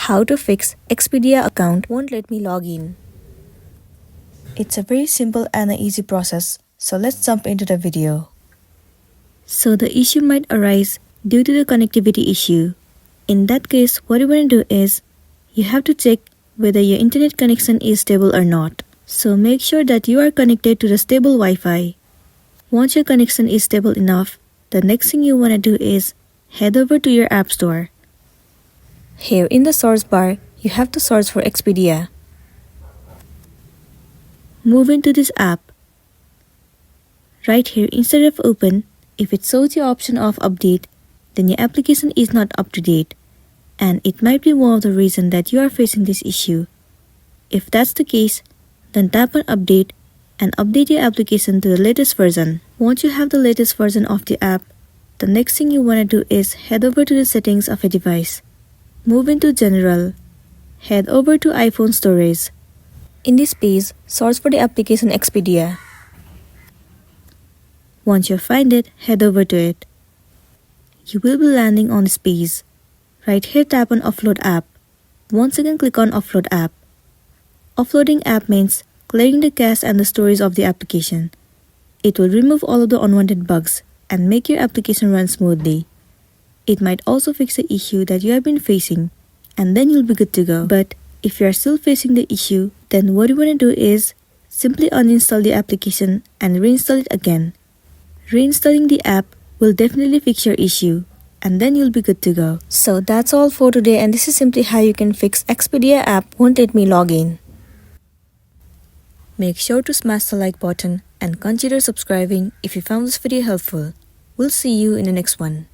How to fix Expedia account won't let me log in. It's a very simple and an easy process, so let's jump into the video. So the issue might arise due to the connectivity issue. In that case, what you want to do is, you have to check whether your internet connection is stable or not. So make sure that you are connected to the stable Wi-Fi. Once your connection is stable enough, the next thing you want to do is head over to your app store. Here in the source bar, you have to search for Expedia. Move into this app. Right here instead of open, if it shows the option of update, then your application is not up to date, and it might be one of the reasons that you are facing this issue. If that's the case, then tap on update and update your application to the latest version. Once you have the latest version of the app, the next thing you want to do is head over to the settings of a device. Move into General. Head over to iPhone Storage. In this page, search for the application Expedia. Once you find it, head over to it. You will be landing on this page. Right here, tap on Offload App. Once again, click on Offload App. Offloading app means clearing the cache and the storage of the application. It will remove all of the unwanted bugs and make your application run smoothly. It might also fix the issue that you have been facing, and then you'll be good to go. But if you are still facing the issue, then what you want to do is simply uninstall the application and reinstall it again. Reinstalling the app will definitely fix your issue, and then you'll be good to go. So that's all for today, and this is simply how you can fix Expedia app won't let me log in. Make sure to smash the like button and consider subscribing if you found this video helpful. We'll see you in the next one.